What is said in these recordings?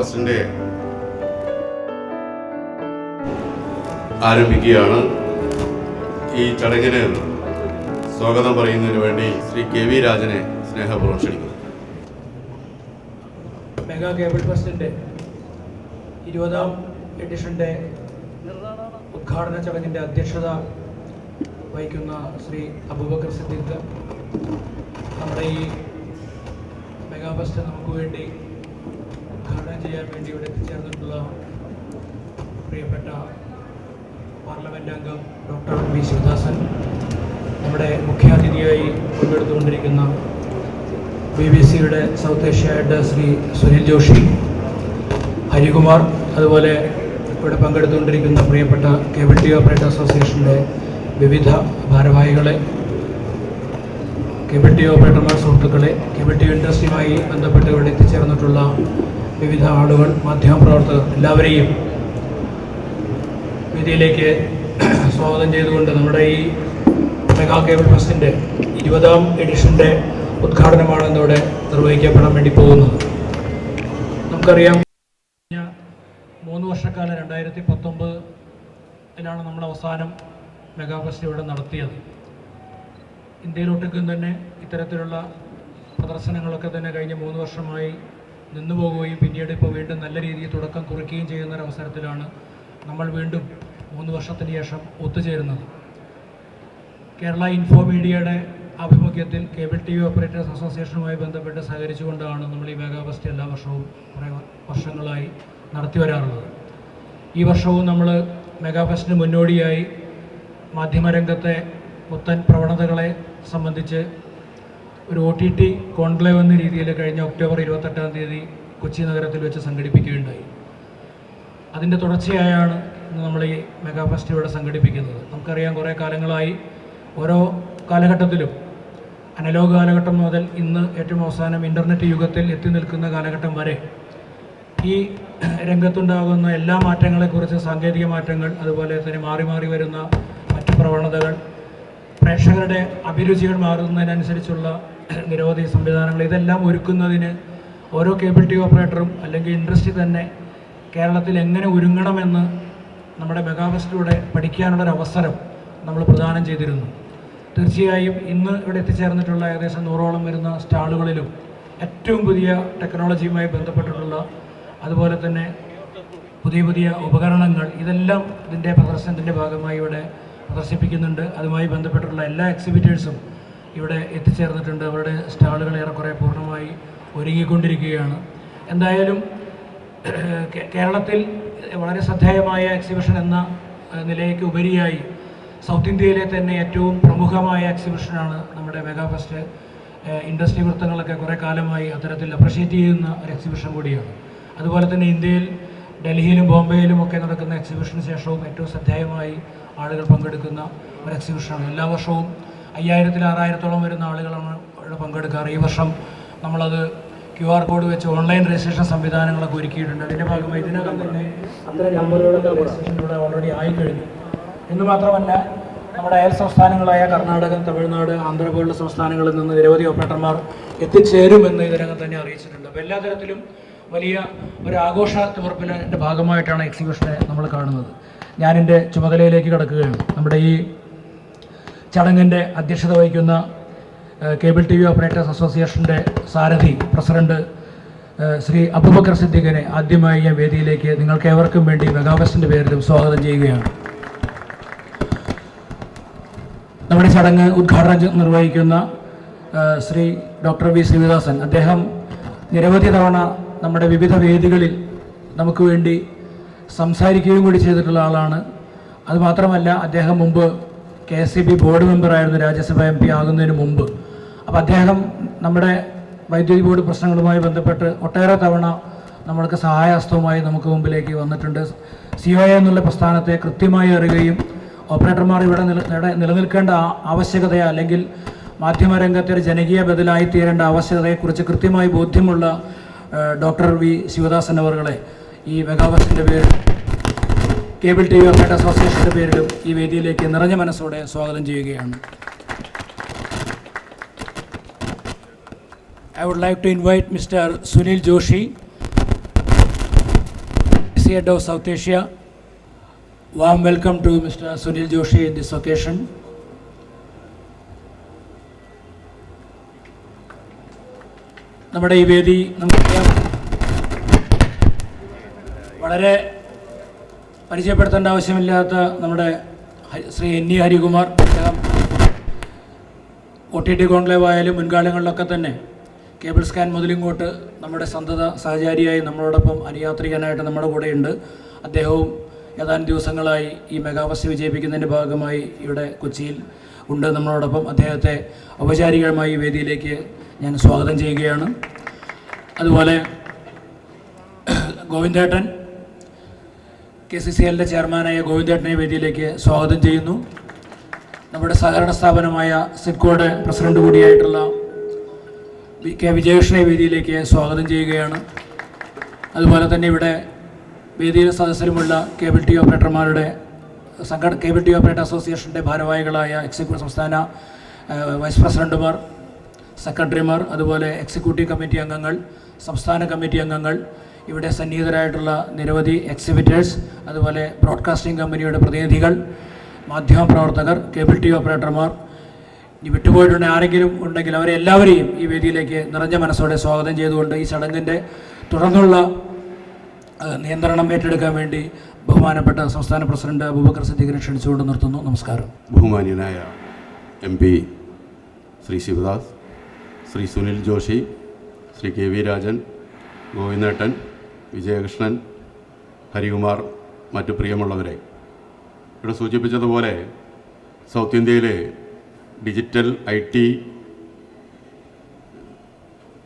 ബസ്സിൻ്റെ ആരംഭിക്കുകയാണ്. ഈ ചടങ്ങിന് സ്വാഗതം പറയുന്നതിന് വേണ്ടി ശ്രീ KV രാജനെ സ്നേഹപൂർവ്വം ക്ഷണിക്കുന്നു. മെഗാ കേബിൾ ഫെസ്റ്റിൻ്റെ 20ാം എഡിഷൻ്റെ ഉദ്ഘാടന ചടങ്ങിൻ്റെ അധ്യക്ഷത വഹിക്കുന്ന ശ്രീ അബൂബക്കർ സിദ്ദീഖ്, നമ്മുടെ ഈ മെഗാ ഫെസ്റ്റ് നമുക്ക് വേണ്ടി ഉദ്ഘാടനം ചെയ്യാൻ വേണ്ടി ഇവിടെ എത്തിച്ചേർന്നിട്ടുള്ള പ്രിയപ്പെട്ട പാർലമെൻറ്റ് അംഗം ഡോക്ടർ വി ശിവദാസൻ, നമ്മുടെ മുഖ്യാതിഥിയായി പങ്കെടുത്തുകൊണ്ടിരിക്കുന്ന BBC-യുടെ south Asia head Shri Sunil Joshi, Harikumar, അതുപോലെ ഇവിടെ പങ്കെടുത്തുകൊണ്ടിരിക്കുന്ന പ്രിയപ്പെട്ട കേബിൾ ടി ഓപ്പറേറ്റർ അസോസിയേഷൻ്റെ വിവിധ ഭാരവാഹികളെ, കേബിൾ ടി ഓപ്പറേറ്റർമാർ സുഹൃത്തുക്കളെ, കേബിൾ ടി ഇൻഡസ്ട്രിയുമായി ബന്ധപ്പെട്ട് ഇവിടെ എത്തിച്ചേർന്നിട്ടുള്ള വിവിധ ആളുകൾ, മാധ്യമപ്രവർത്തകർ, എല്ലാവരെയും വേദിയിലേക്ക് സ്വാഗതം ചെയ്തുകൊണ്ട് നമ്മുടെ ഈ മെഗാ കേബിൾ ഫെസ്റ്റിൻ്റെ 20ാം എഡിഷൻ്റെ ഉദ്ഘാടനമാണ് ഇന്നിവിടെ നിർവഹിക്കപ്പെടാൻ വേണ്ടി പോകുന്നത്. നമുക്കറിയാം, 3 വർഷക്കാലം 2019 നമ്മൾ അവസാനം മെഗാ ഫെസ്റ്റ് ഇവിടെ നടത്തിയത്. ഇന്ത്യയിലൊട്ടുക്കും തന്നെ ഇത്തരത്തിലുള്ള പ്രദർശനങ്ങളൊക്കെ തന്നെ കഴിഞ്ഞ 3 വർഷമായി നിന്നുപോകുകയും പിന്നീട് ഇപ്പോൾ വീണ്ടും നല്ല രീതിയിൽ തുടക്കം കുറിക്കുകയും ചെയ്യുന്നൊരവസരത്തിലാണ് നമ്മൾ വീണ്ടും 3 വർഷത്തിന് ശേഷം ഒത്തുചേരുന്നത്. കേരള ഇൻഫോ മീഡിയയുടെ ആഭിമുഖ്യത്തിൽ കേബിൾ TV ഓപ്പറേറ്റേഴ്സ് അസോസിയേഷനുമായി ബന്ധപ്പെട്ട് സഹകരിച്ചുകൊണ്ടാണ് നമ്മൾ ഈ മെഗാ ഫെസ്റ്റ് എല്ലാ വർഷവും കുറേ വർഷങ്ങളായി നടത്തി വരാറുള്ളത്. ഈ വർഷവും നമ്മൾ മെഗാ ഫെസ്റ്റിന് മുന്നോടിയായി മാധ്യമരംഗത്തെ പുത്തൻ പ്രവണതകളെ സംബന്ധിച്ച് ഒരു OTT കോൺക്ലേവ് എന്ന രീതിയിൽ കഴിഞ്ഞ ഒക്ടോബർ 28-ാം തീയതി കൊച്ചി നഗരത്തിൽ വെച്ച് സംഘടിപ്പിക്കുകയുണ്ടായി. അതിൻ്റെ തുടർച്ചയായാണ് ഇന്ന് നമ്മൾ ഈ മെഗാ ഫെസ്റ്റ് ഇവിടെ സംഘടിപ്പിക്കുന്നത്. നമുക്കറിയാം, കുറേ കാലങ്ങളായി ഓരോ കാലഘട്ടത്തിലും അനലോഗ് കാലഘട്ടം മുതൽ ഇന്ന് ഏറ്റവും അവസാനം ഇൻ്റർനെറ്റ് യുഗത്തിൽ എത്തി നിൽക്കുന്ന കാലഘട്ടം വരെ ഈ രംഗത്തുണ്ടാകുന്ന എല്ലാ മാറ്റങ്ങളെക്കുറിച്ച്, സാങ്കേതിക മാറ്റങ്ങൾ, അതുപോലെ തന്നെ മാറി മാറി വരുന്ന മറ്റ് പ്രവണതകൾ, പ്രേക്ഷകരുടെ അഭിരുചികൾ മാറുന്നതിനനുസരിച്ചുള്ള നിരവധി സംവിധാനങ്ങൾ, ഇതെല്ലാം ഒരുക്കുന്നതിന് ഓരോ കേബിൾ TV ഓപ്പറേറ്ററും അല്ലെങ്കിൽ ഇൻഡസ്ട്രി തന്നെ കേരളത്തിൽ എങ്ങനെ ഒരുങ്ങണമെന്ന് നമ്മുടെ മെഗാ ഫെസ്റ്റിലൂടെ പഠിക്കാനുള്ളൊരവസരം നമ്മൾ പ്രദാനം ചെയ്തിരുന്നു. തീർച്ചയായും ഇന്ന് ഇവിടെ എത്തിച്ചേർന്നിട്ടുള്ള ഏകദേശം 100ഓളം വരുന്ന സ്റ്റാളുകളിലും ഏറ്റവും പുതിയ ടെക്നോളജിയുമായി ബന്ധപ്പെട്ടിട്ടുള്ള, അതുപോലെ തന്നെ പുതിയ പുതിയ ഉപകരണങ്ങൾ, ഇതെല്ലാം ഇതിൻ്റെ പ്രദർശനത്തിൻ്റെ ഭാഗമായി ഇവിടെ പ്രദർശിപ്പിക്കുന്നുണ്ട്. അതുമായി ബന്ധപ്പെട്ടുള്ള എല്ലാ എക്സിബിറ്റേഴ്സും ഇവിടെ എത്തിച്ചേർന്നിട്ടുണ്ട്. അവരുടെ സ്റ്റാളുകൾ ഏറെക്കുറെ പൂർണ്ണമായി ഒരുങ്ങിക്കൊണ്ടിരിക്കുകയാണ്. എന്തായാലും കേരളത്തിൽ വളരെ ശ്രദ്ധേയമായ എക്സിബിഷൻ എന്ന നിലയ്ക്ക് ഉപരിയായി സൗത്ത് ഇന്ത്യയിലെ തന്നെ ഏറ്റവും പ്രമുഖമായ എക്സിബിഷനാണ് നമ്മുടെ മെഗാ ഫെസ്റ്റ്. ഇൻഡസ്ട്രി വൃത്തങ്ങളൊക്കെ കുറേ കാലമായി അത്തരത്തിൽ അപ്രിഷ്യേറ്റ് ചെയ്യുന്ന ഒരു എക്സിബിഷൻ കൂടിയാണ്. അതുപോലെ തന്നെ ഇന്ത്യയിൽ ഡൽഹിയിലും ബോംബെയിലും ഒക്കെ നടക്കുന്ന എക്സിബിഷന് ശേഷവും ഏറ്റവും ശ്രദ്ധേയമായി ആളുകൾ പങ്കെടുക്കുന്ന ഒരു എക്സിബിഷനാണ്. എല്ലാ വർഷവും 5000-6000-ഓളം വരുന്ന ആളുകളാണ് ഇവിടെ പങ്കെടുക്കാറ്. ഈ വർഷം നമ്മളത് QR കോഡ് വെച്ച് ഓൺലൈൻ രജിസ്ട്രേഷൻ സംവിധാനങ്ങളൊക്കെ ഒരുക്കിയിട്ടുണ്ട്. അതിൻ്റെ ഭാഗമായി ഇതിനകം തന്നെ അത്തരം നമ്പറുകളൊക്കെ രജിസ്ട്രേഷൻ ഇവിടെ ഓൾറെഡി ആയിക്കഴിഞ്ഞു. എന്ന് മാത്രമല്ല, നമ്മുടെ അയൽ സംസ്ഥാനങ്ങളായ കർണാടക, തമിഴ്നാട്, ആന്ധ്ര പോലുള്ള സംസ്ഥാനങ്ങളിൽ നിന്ന് നിരവധി ഓപ്പറേറ്റർമാർ എത്തിച്ചേരുമെന്ന് ഇതിനകം തന്നെ അറിയിച്ചിട്ടുണ്ട്. അപ്പോൾ എല്ലാ തരത്തിലും വലിയ ഒരു ആഘോഷ തീർപ്പിൻ്റെ ഭാഗമായിട്ടാണ് എക്സിബിഷനെ നമ്മൾ കാണുന്നത്. ഞാനെൻ്റെ ചുമതലയിലേക്ക് കടക്കുകയാണ്. നമ്മുടെ ഈ ചടങ്ങിൻ്റെ അധ്യക്ഷത വഹിക്കുന്ന കേബിൾ TV ഓപ്പറേറ്റേഴ്സ് അസോസിയേഷൻ്റെ സാരഥി പ്രസിഡന്റ് ശ്രീ അബൂബക്കർ സിദ്ദീഖിനെ ആദ്യമായി ഞാൻ വേദിയിലേക്ക് നിങ്ങൾക്ക് ഏവർക്കും വേണ്ടി മെഗാ ഫെസ്റ്റിൻ്റെ പേരിലും സ്വാഗതം ചെയ്യുകയാണ്. നമ്മുടെ ചടങ്ങ് ഉദ്ഘാടനം നിർവഹിക്കുന്ന ശ്രീ ഡോക്ടർ വി ശിവദാസൻ, അദ്ദേഹം നിരവധി തവണ നമ്മുടെ വിവിധ വേദികളിൽ നമുക്ക് വേണ്ടി സംസാരിക്കുകയും കൂടി ചെയ്തിട്ടുള്ള ആളാണ്. അതുമാത്രമല്ല, അദ്ദേഹം മുമ്പ് KSEB ബോർഡ് മെമ്പറായിരുന്നു, രാജ്യസഭ MP ആകുന്നതിന് മുമ്പ്. അപ്പോൾ അദ്ദേഹം നമ്മുടെ വൈദ്യുതി ബോർഡ് പ്രശ്നങ്ങളുമായി ബന്ധപ്പെട്ട് ഒട്ടേറെ തവണ നമ്മൾക്ക് സഹായഹസ്തവുമായി നമുക്ക് മുമ്പിലേക്ക് വന്നിട്ടുണ്ട്. COA എന്നുള്ള പ്രസ്ഥാനത്തെ കൃത്യമായി അറിയുകയും ഓപ്പറേറ്റർമാർ ഇവിടെ നിലനിൽക്കേണ്ട ആവശ്യകത, അല്ലെങ്കിൽ മാധ്യമരംഗത്തെ ഒരു ജനകീയ ബദലായി തീരേണ്ട ആവശ്യകതയെക്കുറിച്ച് കൃത്യമായി ബോധ്യമുള്ള ഡോക്ടർ വി ശിവദാസൻ അവർകളെ ഈ മെഗാ ഫെസ്റ്റിൻ്റെ പേരിൽ, കേബിൾ TV ഓപ്പറേറ്റർ അസോസിയേഷൻ്റെ പേരിലും ഈ വേദിയിലേക്ക് നിറഞ്ഞ മനസ്സോടെ സ്വാഗതം ചെയ്യുകയാണ്. I would like to invite Mr. Sunil Joshi, KCC Head of South Asia. Warm welcome to Mr. Sunil Joshi in this occasion. നമ്മുടെ ഈ വേദി നമുക്കറിയാം, വളരെ പരിചയപ്പെടുത്തേണ്ട ആവശ്യമില്ലാത്ത നമ്മുടെ ശ്രീ N.E. ഹരികുമാർ, അദ്ദേഹം OTT കോൺക്ലേവ് ആയാലും മുൻകാലങ്ങളിലൊക്കെ തന്നെ കേബിൾ സ്കാൻ മുതലിങ്ങോട്ട് നമ്മുടെ സന്തത സഹചാരിയായി നമ്മളോടൊപ്പം അനുയാത്രികനായിട്ട് നമ്മുടെ കൂടെയുണ്ട്. അദ്ദേഹവും ഏതാനും ദിവസങ്ങളായി ഈ മെഗാഫെസ്റ്റ് വിജയിപ്പിക്കുന്നതിൻ്റെ ഭാഗമായി ഇവിടെ കൊച്ചിയിൽ ഉണ്ട് നമ്മളോടൊപ്പം. അദ്ദേഹത്തെ ഔപചാരികമായി വേദിയിലേക്ക് ഞാൻ സ്വാഗതം ചെയ്യുകയാണ്. അതുപോലെ ഗോവിന്ദേട്ടൻ, KCCLൻ്റെ ചെയർമാനായ ഗോവിന്ദേട്ടനെ വേദിയിലേക്ക് സ്വാഗതം ചെയ്യുന്നു. നമ്മുടെ സഹകരണ സ്ഥാപനമായ സിഡ്കോയുടെ പ്രസിഡന്റ് കൂടിയായിട്ടുള്ള K. വിജയകൃഷ്ണനെ വേദിയിലേക്ക് സ്വാഗതം ചെയ്യുകയാണ്. അതുപോലെ തന്നെ ഇവിടെ വേദിയിൽ സദസ്സിലുമുള്ള കേബിൾ ടി ഓപ്പറേറ്റർമാരുടെ കേബിൾ ടി ഓപ്പറേറ്റർ അസോസിയേഷൻ്റെ ഭാരവാഹികളായ എക്സിക്യൂട്ടീവ് സംസ്ഥാന വൈസ് പ്രസിഡന്റുമാർ, സെക്രട്ടറിമാർ, അതുപോലെ എക്സിക്യൂട്ടീവ് കമ്മിറ്റി അംഗങ്ങൾ, സംസ്ഥാന കമ്മിറ്റി അംഗങ്ങൾ, ഇവിടെ സന്നിഹിതരായിട്ടുള്ള നിരവധി എക്സിബിറ്റേഴ്സ്, അതുപോലെ ബ്രോഡ്കാസ്റ്റിംഗ് കമ്പനിയുടെ പ്രതിനിധികൾ, മാധ്യമപ്രവർത്തകർ, കേബിൾ ടി ഓപ്പറേറ്റർമാർ, ഇനി വിട്ടുപോയിട്ടുണ്ടെങ്കിൽ ആരെങ്കിലും ഉണ്ടെങ്കിൽ അവരെ എല്ലാവരെയും ഈ വേദിയിലേക്ക് നിറഞ്ഞ മനസ്സോടെ സ്വാഗതം ചെയ്തുകൊണ്ട് ഈ ചടങ്ങിൻ്റെ തുടർന്നുള്ള നിയന്ത്രണം ഏറ്റെടുക്കാൻ വേണ്ടി ബഹുമാനപ്പെട്ട സംസ്ഥാന പ്രസിഡന്റ് അബൂബക്കർ സിദ്ദീഖിനെ ക്ഷണിച്ചുകൊണ്ട് നിർത്തുന്നു. നമസ്കാരം. ബഹുമാന്യനായ MP ശ്രീ ശിവദാസ്, ശ്രീ സുനിൽ ജോഷി, ശ്രീ KV രാജൻ, ഗോവിന്ദേട്ടൻ, വിജയകൃഷ്ണൻ, ഹരികുമാർ, മറ്റു പ്രിയമുള്ളവരെ, ഇവിടെ സൂചിപ്പിച്ചതുപോലെ സൗത്ത് ഇന്ത്യയിലെ ഡിജിറ്റൽ IT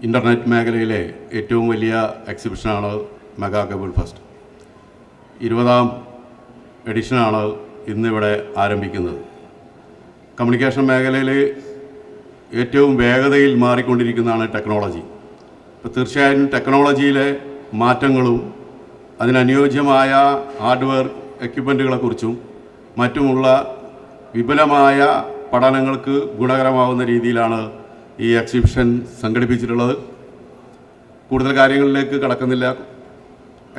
ഇൻ്റർനെറ്റ് മേഖലയിലെ ഏറ്റവും വലിയ എക്സിബിഷനാണ് മെഗാ കേബിൾ ഫെസ്റ്റ്. 20ാം എഡിഷനാണ് ഇന്നിവിടെ ആരംഭിക്കുന്നത്. കമ്മ്യൂണിക്കേഷൻ മേഖലയിൽ ഏറ്റവും വേഗതയിൽ മാറിക്കൊണ്ടിരിക്കുന്നതാണ് ടെക്നോളജി. അപ്പോൾ തീർച്ചയായും ടെക്നോളജിയിലെ മാറ്റങ്ങളും അതിനനുയോജ്യമായ ഹാർഡ്വെയർ എക്യുപ്മെൻറ്റുകളെക്കുറിച്ചും മറ്റുമുള്ള വിപുലമായ പഠനങ്ങൾക്ക് ഗുണകരമാവുന്ന രീതിയിലാണ് ഈ എക്സിബിഷൻ സംഘടിപ്പിച്ചിട്ടുള്ളത്. കൂടുതൽ കാര്യങ്ങളിലേക്ക് കടക്കുന്നില്ല,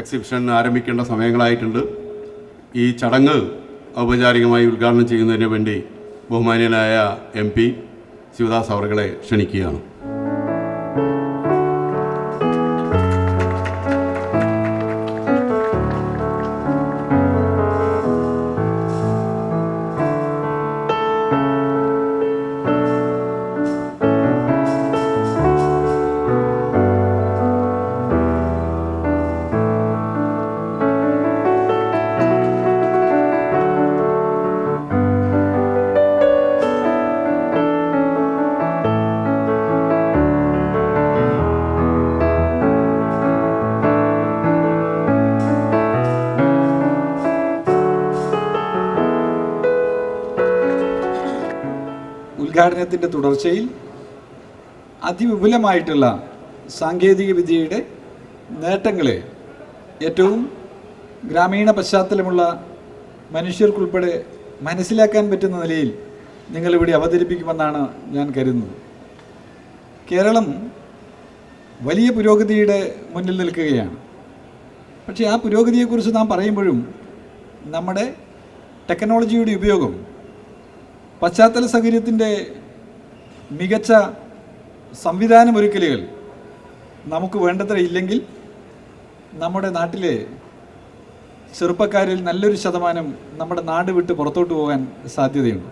എക്സിബിഷൻ ആരംഭിക്കേണ്ട സമയങ്ങളായിട്ടുണ്ട്. ഈ ചടങ്ങ് ഔപചാരികമായി ഉദ്ഘാടനം ചെയ്യുന്നതിന് വേണ്ടി ബഹുമാന്യനായ MP ശിവദാസ് അവറുകളെ ക്ഷണിക്കുകയാണ്. ഉദ്ഘാടനത്തിൻ്റെ തുടർച്ചയിൽ അതിവിപുലമായിട്ടുള്ള സാങ്കേതിക വിദ്യയുടെ നേട്ടങ്ങളെ ഏറ്റവും ഗ്രാമീണ പശ്ചാത്തലമുള്ള മനുഷ്യർക്കുൾപ്പെടെ മനസ്സിലാക്കാൻ പറ്റുന്ന നിലയിൽ നിങ്ങളിവിടെ അവതരിപ്പിക്കുമെന്നാണ് ഞാൻ കരുതുന്നത്. കേരളം വലിയ പുരോഗതിയുടെ മുന്നിൽ നിൽക്കുകയാണ്. പക്ഷേ ആ പുരോഗതിയെക്കുറിച്ച് നാം പറയുമ്പോഴും നമ്മുടെ ടെക്നോളജിയുടെ ഉപയോഗം, പശ്ചാത്തല സൗകര്യത്തിൻ്റെ മികച്ച സംവിധാനമൊരുക്കലുകൾ നമുക്ക് വേണ്ടത്ര ഇല്ലെങ്കിൽ നമ്മുടെ നാട്ടിലെ ചെറുപ്പക്കാരിൽ നല്ലൊരു ശതമാനം നമ്മുടെ നാട് വിട്ട് പുറത്തോട്ട് പോകാൻ സാധ്യതയുണ്ട്.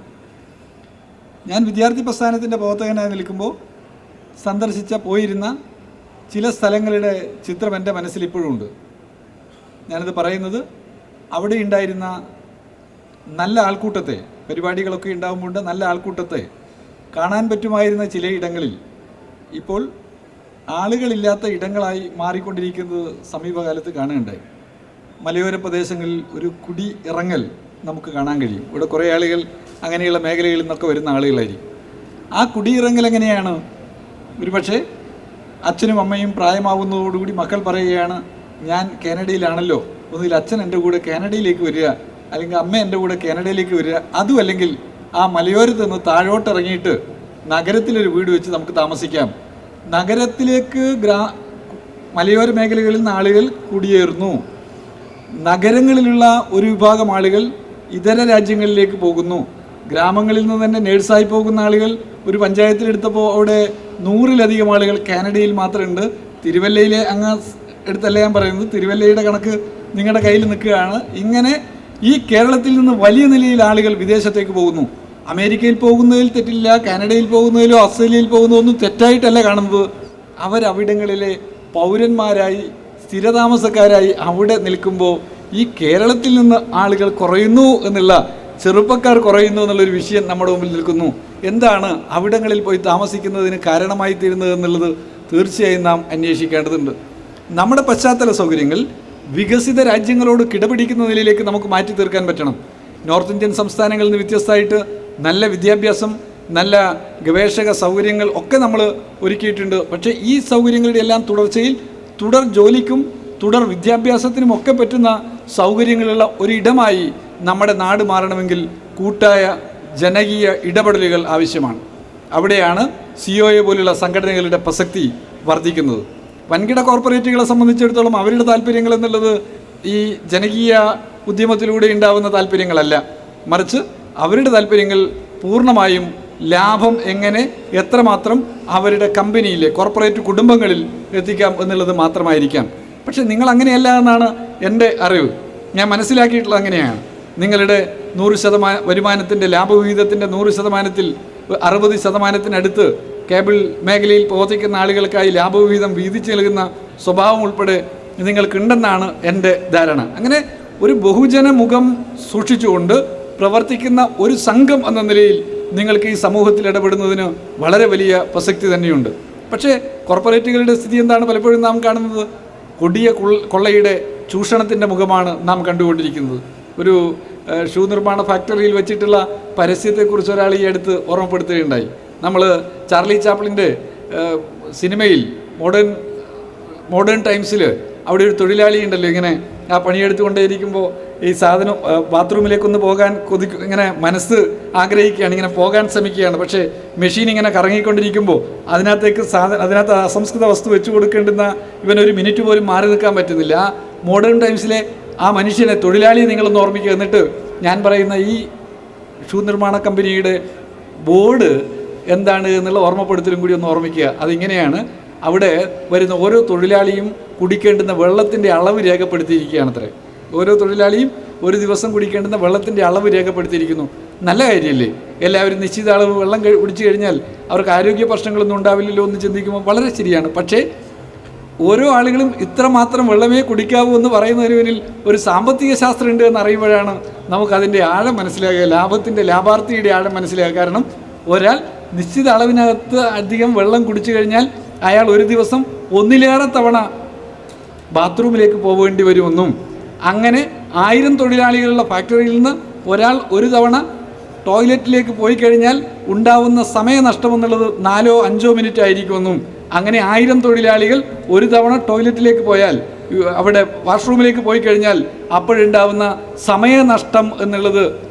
ഞാൻ വിദ്യാർത്ഥി പ്രസ്ഥാനത്തിൻ്റെ പ്രവർത്തകനായി നിൽക്കുമ്പോൾ പോയിരുന്ന ചില സ്ഥലങ്ങളുടെ ചിത്രം എൻ്റെ മനസ്സിൽ ഇപ്പോഴും ഉണ്ട്. ഞാനത് പറയുന്നത് അവിടെ ഉണ്ടായിരുന്ന നല്ല ആൾക്കൂട്ടത്തെ, പരിപാടികളൊക്കെ ഉണ്ടാകുമ്പോൾ നല്ല ആൾക്കൂട്ടത്തെ കാണാൻ പറ്റുമായിരുന്ന ചില ഇടങ്ങളിൽ ഇപ്പോൾ ആളുകളില്ലാത്ത ഇടങ്ങളായി മാറിക്കൊണ്ടിരിക്കുന്നത് സമീപകാലത്ത് കാണുകയുണ്ടായി. മലയോര പ്രദേശങ്ങളിൽ ഒരു കുടി ഇറങ്ങൽ നമുക്ക് കാണാൻ കഴിയും. ഇവിടെ കുറേ ആളുകൾ അങ്ങനെയുള്ള മേഖലകളിൽ നിന്നൊക്കെ വരുന്ന ആളുകളായിരിക്കും. ആ കുടിയിറങ്ങൽ എങ്ങനെയാണ്? ഒരുപക്ഷെ അച്ഛനും അമ്മയും പ്രായമാവുന്നതോടുകൂടി മക്കൾ പറയുകയാണ്, ഞാൻ കാനഡയിലാണല്ലോ, ഒന്നുകിൽ അച്ഛൻ എൻ്റെ കൂടെ കാനഡയിലേക്ക് വരിക, അല്ലെങ്കിൽ അമ്മ എൻ്റെ കൂടെ കാനഡയിലേക്ക് വരിക, അതും അല്ലെങ്കിൽ ആ മലയോരത്ത് നിന്ന് താഴോട്ടിറങ്ങിയിട്ട് നഗരത്തിലൊരു വീട് വെച്ച് നമുക്ക് താമസിക്കാം. നഗരത്തിലേക്ക് മലയോര മേഖലകളിൽ നിന്ന് ആളുകൾ കുടിയേറുന്നു. നഗരങ്ങളിലുള്ള ഒരു വിഭാഗം ആളുകൾ ഇതര രാജ്യങ്ങളിലേക്ക് പോകുന്നു. ഗ്രാമങ്ങളിൽ നിന്ന് തന്നെ നേഴ്സായി പോകുന്ന ആളുകൾ ഒരു പഞ്ചായത്തിലെടുത്തപ്പോൾ അവിടെ 100-ലധികം ആളുകൾ കാനഡയിൽ മാത്രമുണ്ട്. തിരുവല്ലയിലെ അങ്ങ് എടുത്തല്ല ഞാൻ പറയുന്നത്, തിരുവല്ലയുടെ കണക്ക് നിങ്ങളുടെ കയ്യിൽ നിൽക്കുകയാണ്. ഇങ്ങനെ ഈ കേരളത്തിൽ നിന്ന് വലിയ നിലയിൽ ആളുകൾ വിദേശത്തേക്ക് പോകുന്നു. അമേരിക്കയിൽ പോകുന്നതിൽ തെറ്റില്ല, കാനഡയിൽ പോകുന്നതിലോ ഓസ്ട്രേലിയയിൽ പോകുന്നതോ ഒന്നും തെറ്റായിട്ടല്ല കാണുന്നത്. അവരവിടങ്ങളിലെ പൗരന്മാരായി സ്ഥിരതാമസക്കാരായി അവിടെ നിൽക്കുമ്പോൾ ഈ കേരളത്തിൽ നിന്ന് ആളുകൾ കുറയുന്നു എന്നുള്ള, ചെറുപ്പക്കാർ കുറയുന്നു എന്നുള്ളൊരു വിഷയം നമ്മുടെ മുമ്പിൽ നിൽക്കുന്നു. എന്താണ് അവിടങ്ങളിൽ പോയി താമസിക്കുന്നതിന് കാരണമായി തീരുന്നത് എന്നുള്ളത് തീർച്ചയായും നാം അന്വേഷിക്കേണ്ടതുണ്ട്. നമ്മുടെ പശ്ചാത്തല സൗകര്യങ്ങൾ വികസിത രാജ്യങ്ങളോട് കിടപിടിക്കുന്ന നിലയിലേക്ക് നമുക്ക് മാറ്റി തീർക്കാൻ പറ്റണം. നോർത്ത് ഇന്ത്യൻ സംസ്ഥാനങ്ങളിൽ നിന്ന് വ്യത്യസ്തമായിട്ട് നല്ല വിദ്യാഭ്യാസം, നല്ല ഗവേഷക സൗകര്യങ്ങൾ ഒക്കെ നമ്മൾ ഒരുക്കിയിട്ടുണ്ട്. പക്ഷേ ഈ സൗകര്യങ്ങളുടെ എല്ലാം തുടർച്ചയിൽ തുടർ ജോലിക്കും തുടർ വിദ്യാഭ്യാസത്തിനും ഒക്കെ പറ്റുന്ന സൗകര്യങ്ങളുള്ള ഒരിടമായി നമ്മുടെ നാട് മാറണമെങ്കിൽ കൂട്ടായ ജനകീയ ഇടപെടലുകൾ ആവശ്യമാണ്. അവിടെയാണ് COA പോലുള്ള സംഘടനകളുടെ പ്രസക്തി വർദ്ധിക്കുന്നത്. വൻകിട കോർപ്പറേറ്റുകളെ സംബന്ധിച്ചിടത്തോളം അവരുടെ താല്പര്യങ്ങൾ എന്നുള്ളത് ഈ ജനകീയ ഉദ്യമത്തിലൂടെ ഉണ്ടാകുന്ന താല്പര്യങ്ങളല്ല, മറിച്ച് അവരുടെ താല്പര്യങ്ങൾ പൂർണ്ണമായും ലാഭം എങ്ങനെ എത്രമാത്രം അവരുടെ കമ്പനിയിലെ കോർപ്പറേറ്റ് കുടുംബങ്ങളിൽ എത്തിക്കാം എന്നുള്ളത് മാത്രമായിരിക്കാം. പക്ഷെ നിങ്ങൾ അങ്ങനെയല്ല എന്നാണ് എൻ്റെ അറിവ്. ഞാൻ മനസ്സിലാക്കിയിട്ടുള്ളത് അങ്ങനെയാണ്. നിങ്ങളുടെ 100% വരുമാനത്തിൻ്റെ ലാഭവിഹിതത്തിൻ്റെ 100%-ൽ 60%-നടുത്ത് കേബിൾ മേഖലയിൽ പ്രവർത്തിക്കുന്ന ആളുകൾക്കായി ലാഭവിഹിതം വീതിച്ചു നൽകുന്ന സ്വഭാവം ഉൾപ്പെടെ നിങ്ങൾക്കുണ്ടെന്നാണ് എൻ്റെ ധാരണ. അങ്ങനെ ഒരു ബഹുജന മുഖം സൂക്ഷിച്ചുകൊണ്ട് പ്രവർത്തിക്കുന്ന ഒരു സംഘം എന്ന നിലയിൽ നിങ്ങൾക്ക് ഈ സമൂഹത്തിൽ ഇടപെടുന്നതിന് വളരെ വലിയ പ്രസക്തി തന്നെയുണ്ട്. പക്ഷേ കോർപ്പറേറ്റുകളുടെ സ്ഥിതി എന്താണ്? പലപ്പോഴും നാം കാണുന്നത് കൊടിയ കൊള്ളയുടെ ചൂഷണത്തിൻ്റെ മുഖമാണ് നാം കണ്ടുകൊണ്ടിരിക്കുന്നത്. ഒരു ഷൂ നിർമ്മാണ ഫാക്ടറിയിൽ വെച്ചിട്ടുള്ള പരസ്യത്തെക്കുറിച്ച് ഒരാൾ ഈ അടുത്ത് ഓർമ്മപ്പെടുത്തുകയുണ്ടായി. നമ്മൾ ചാർലി ചാപ്ലിൻ്റെ സിനിമയിൽ മോഡേൺ ടൈംസിൽ അവിടെ ഒരു തൊഴിലാളി ഉണ്ടല്ലോ, ഇങ്ങനെ ആ പണിയെടുത്തുകൊണ്ടേയിരിക്കുമ്പോൾ ഈ സാധനം ബാത്റൂമിലേക്കൊന്ന് പോകാൻ ഇങ്ങനെ മനസ്സ് ആഗ്രഹിക്കുകയാണ്, ഇങ്ങനെ പോകാൻ ശ്രമിക്കുകയാണ്. പക്ഷേ മെഷീൻ ഇങ്ങനെ കറങ്ങിക്കൊണ്ടിരിക്കുമ്പോൾ അതിനകത്ത് അസംസ്കൃത വസ്തു വെച്ച് കൊടുക്കേണ്ടുന്ന ഇവനൊരു മിനിറ്റ് പോലും മാറി നിൽക്കാൻ പറ്റുന്നില്ല. ആ മോഡേൺ ടൈംസിലെ ആ മനുഷ്യനെ, തൊഴിലാളിയെ നിങ്ങളൊന്ന് ഓർമ്മിക്കുക. എന്നിട്ട് ഞാൻ പറയുന്ന ഈ ഷൂ നിർമ്മാണ കമ്പനിയുടെ ബോർഡ് എന്താണ് എന്നുള്ള ഓർമ്മപ്പെടുത്തലും കൂടി ഒന്ന് ഓർമ്മിക്കുക. അതിങ്ങനെയാണ്: അവിടെ വരുന്ന ഓരോ തൊഴിലാളിയും കുടിക്കേണ്ടുന്ന വെള്ളത്തിൻ്റെ അളവ് രേഖപ്പെടുത്തിയിരിക്കുകയാണത്രേ. ഓരോ തൊഴിലാളിയും ഒരു ദിവസം കുടിക്കേണ്ടുന്ന വെള്ളത്തിൻ്റെ അളവ് രേഖപ്പെടുത്തിയിരിക്കുന്നു. നല്ല കാര്യമല്ലേ? എല്ലാവരും നിശ്ചിത അളവ് വെള്ളം കുടിച്ചു കഴിഞ്ഞാൽ അവർക്ക് ആരോഗ്യ പ്രശ്നങ്ങളൊന്നും ഉണ്ടാവില്ലല്ലോ എന്ന് ചിന്തിക്കുമ്പോൾ വളരെ ശരിയാണ്. പക്ഷേ ഓരോ ആളുകളും ഇത്രമാത്രം വെള്ളമേ കുടിക്കാവൂ എന്ന് പറയുന്നതിന് പിന്നിൽ ഒരു സാമ്പത്തിക ശാസ്ത്രം ഉണ്ട് എന്ന് അറിയുമ്പോഴാണ് നമുക്കതിൻ്റെ ആഴം മനസ്സിലാകുക, ലാഭാർത്ഥിയുടെ ആഴം മനസ്സിലാകുക. കാരണം ഒരാൾ നിശ്ചിത അളവിനകത്ത് അധികം വെള്ളം കുടിച്ചു കഴിഞ്ഞാൽ അയാൾ ഒരു ദിവസം 1-ലേറെ തവണ ബാത്റൂമിലേക്ക് പോകേണ്ടി വരുമെന്നും, അങ്ങനെ 1000 തൊഴിലാളികളുള്ള ഫാക്ടറിയിൽ നിന്ന് ഒരാൾ ഒരു തവണ ടോയ്ലറ്റിലേക്ക് പോയി കഴിഞ്ഞാൽ ഉണ്ടാവുന്ന സമയനഷ്ടമെന്നുള്ളത് 4-5 മിനിറ്റ് ആയിരിക്കുമെന്നും, അങ്ങനെ 1000 തൊഴിലാളികൾ ഒരു തവണ ടോയ്ലറ്റിലേക്ക് പോയാൽ, അവിടെ വാഷ്റൂമിലേക്ക് പോയി കഴിഞ്ഞാൽ അപ്പോഴുണ്ടാവുന്ന സമയനഷ്ടം എന്നുള്ളത്